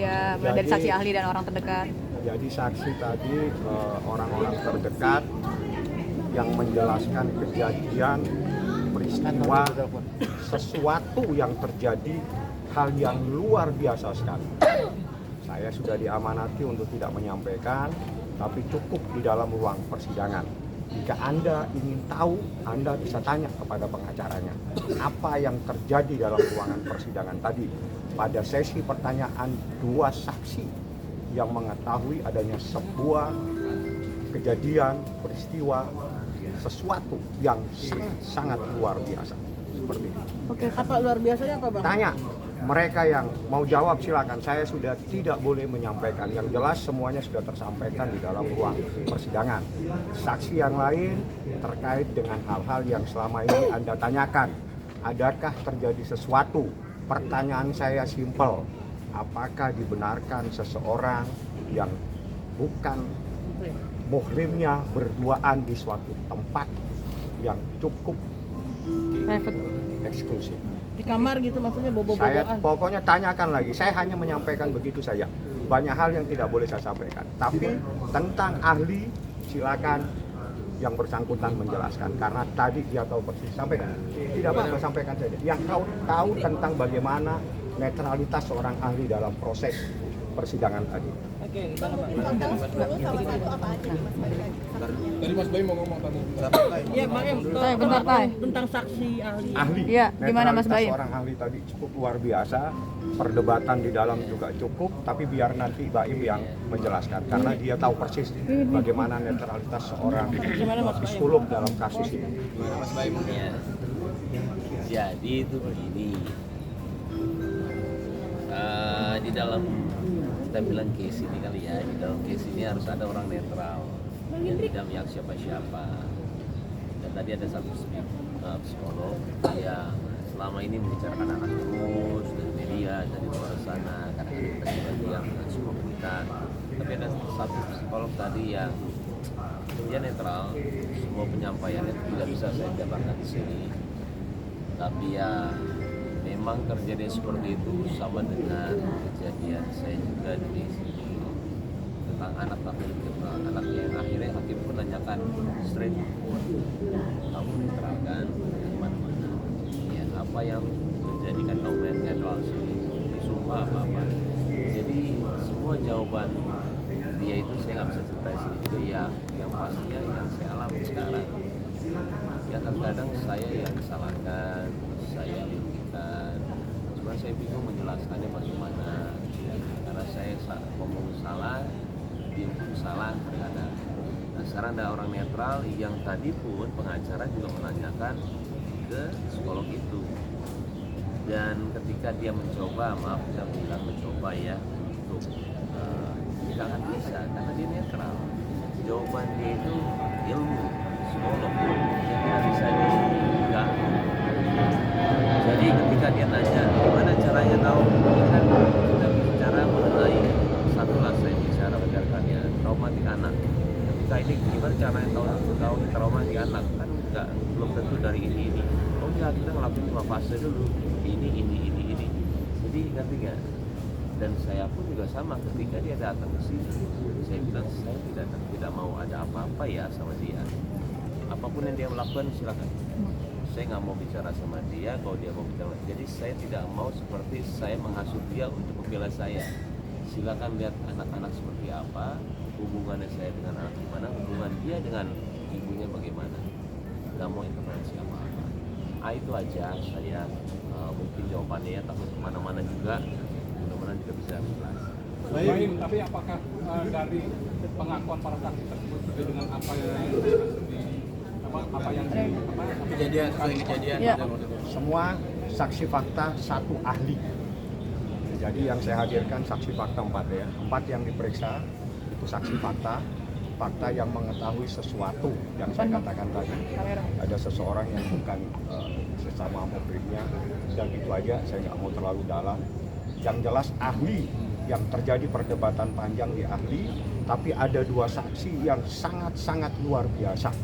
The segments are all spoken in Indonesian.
saja, dari saksi ahli dan orang terdekat? Jadi saksi tadi orang-orang terdekat yang menjelaskan kejadian, peristiwa, sesuatu yang terjadi, hal yang luar biasa sekali. Saya sudah diamanati untuk tidak menyampaikan, tapi cukup di dalam ruang persidangan. Jika Anda ingin tahu, Anda bisa tanya kepada pengacaranya. Apa yang terjadi dalam ruangan persidangan tadi? Pada sesi pertanyaan, dua saksi yang mengetahui adanya sebuah kejadian, peristiwa, sesuatu yang sangat luar biasa. Seperti itu. Oke, apa luar biasanya apa Bang? Tanya. Mereka yang mau jawab silakan, saya sudah tidak boleh menyampaikan. Yang jelas semuanya sudah tersampaikan di dalam ruang persidangan. Saksi yang lain terkait dengan hal-hal yang selama ini Anda tanyakan. Adakah terjadi sesuatu? Pertanyaan saya simpel. Apakah dibenarkan seseorang yang bukan muhrimnya berduaan di suatu tempat yang cukup eksklusif? Di kamar gitu maksudnya Saya bobo-boboan. pokoknya tanyakan lagi, saya hanya menyampaikan begitu saja. Banyak hal yang tidak boleh saya sampaikan. Tapi tentang ahli, silakan yang bersangkutan menjelaskan. Karena tadi dia tahu persis. Sampaikan. Tidak apa-apa, sampaikan saja. Yang tahu tentang bagaimana netralitas seorang ahli dalam proses persidangan tadi. Oke, Bang, mungkin contoh dulu salah satu apa aja nih Mas Bayu saksinya? Tadi Mas Bayu mau ngomong tadi. iya Bang Em, bentar, Tay. tentang saksi ahli. Ahli, Iya, gimana, Mas netralitas Bayu? seorang ahli tadi cukup luar biasa. Perdebatan di dalam juga cukup, tapi biar nanti Baim yang menjelaskan. Karena dia tahu persis bagaimana netralitas seorang psikolog dalam kasus ini. Mas Bayu Ya. Jadi itu begini, di dalam kita bilang case ini kali ya, di dalam case ini harus ada orang netral yang tidak memihak siapa-siapa. Dan tadi ada satu psikolog yang selama ini membicarakan anak terus dari media, dari luar sana, kadang-kadang kita juga dengan semua berita. Tapi ada satu psikolog tadi yang dia netral, semua penyampaiannya tidak bisa saya jabarkan di sini. Tapi ya memang terjadi seperti itu sama dengan kejadian saya juga di sini tentang anak yang akhirnya hakim menanyakan straight, kamu netral kan kemana-mana? Ya apa yang menjadikan kamu netral sini? Sumpah apa? Jadi semua jawaban dia itu saya nggak bisa cerita sini juga ya. Yang pastinya yang saya alami sekarang. Ya kadang-kadang saya yang disalahkan, saya yang dirugikan. Cuma saya bingung menjelaskannya bagaimana. Ya, karena saya ngomong salah, dihukum salah kadang-kadang. Nah sekarang ada orang netral yang tadi pun pengacara juga menanyakan ke psikolog itu. Dan ketika dia mencoba, maaf saya bilang mencoba ya, untuk tidak akan bisa karena dia netral. Jawaban dia itu ilmu psikolog yang tidak bisa diganggu. Jadi ketika dia nanya gimana caranya tahu, ini kan kita bicara mengenai satu lah saya bicara berdasarkannya traumatik anak. Ketika ini gimana caranya tahu traumatik anak kan enggak, belum tentu dari ini. Oh ya kita ngelakuin 5 fase dulu, ini. Jadi ngerti nggak? Dan saya pun juga sama ketika dia datang ke sini, saya bilang saya tidak mau ada apa-apa ya sama dia. Apapun yang dia melakukan silakan. Saya nggak mau bicara sama dia kalau dia mau bicara. Jadi saya tidak mau seperti saya menghasut dia untuk membela saya. Silakan lihat anak-anak seperti apa, hubungannya saya dengan anak gimana, hubungan dia dengan ibunya bagaimana. Nggak mau intervensi apa-apa. Itu aja saya mungkin jawabannya ya, takut kemana-mana juga. Mudah-mudahan juga bisa jelas. Baik, tapi apakah dari pengakuan para saksi tersebut sesuai dengan apa yang kejadian Ya. Semua saksi fakta satu ahli. Jadi yang saya hadirkan saksi fakta 4 ya. 4 yang diperiksa itu saksi fakta yang mengetahui sesuatu yang saya katakan tadi. Ada seseorang yang bukan sesama muhrimnya, dan itu aja saya nggak mau terlalu dalam. Yang jelas ahli, yang terjadi perdebatan panjang di ahli, tapi ada 2 saksi yang sangat-sangat luar biasa.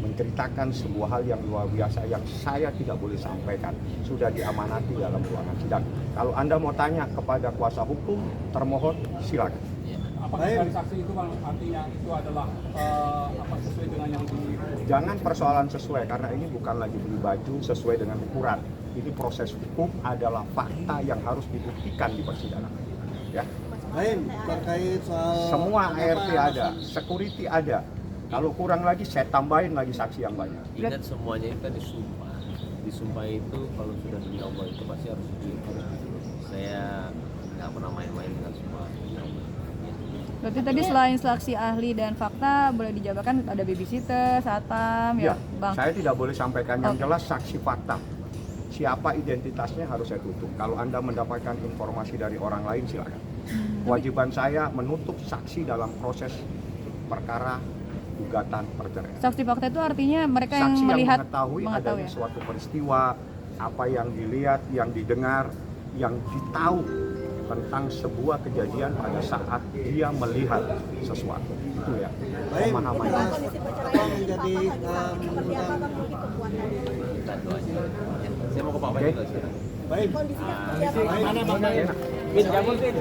menceritakan sebuah hal yang luar biasa yang saya tidak boleh sampaikan, sudah diamanati dalam ruangan sidang. Kalau Anda mau tanya kepada kuasa hukum, termohon silakan. Apakah dari saksi itu Bang, artinya itu adalah sesuai dengan yang di... Jangan persoalan sesuai, karena ini bukan lagi beli baju sesuai dengan ukuran. Ini proses hukum adalah fakta yang harus dibuktikan di persidangan. Ya. Lain terkait soal Semua ART ada, security ada. Kalau kurang lagi saya tambahin lagi saksi yang banyak. Ingat semuanya itu kan disumpah. Disumpah itu kalau sudah demi Allah itu pasti harus saya nggak pernah main-main dengan semua. Berarti tadi selain saksi ahli dan fakta boleh dijabarkan ada babysitter, satpam, Ya, ya Bang. saya tidak boleh sampaikan yang jelas saksi fakta. Siapa identitasnya harus saya tutup. Kalau Anda mendapatkan informasi dari orang lain silakan. Kewajiban saya menutup saksi dalam proses perkara gugatan perceraian. Saksi fakta itu artinya mereka yang Saksi melihat yang mengetahui adanya ya? suatu peristiwa, apa yang dilihat, yang didengar, yang ditahu tentang sebuah kejadian pada saat dia melihat sesuatu. Itu ya baik, pemahaman. Kondisi perceraian menjadi seperti apa Bang mungkin kekuatannya? Kita doain. Saya mau ke Pak Oke. juga sekarang. baik. Kondisinya seperti apa? Mana Bang? Enak. Bin, cabut, Bin.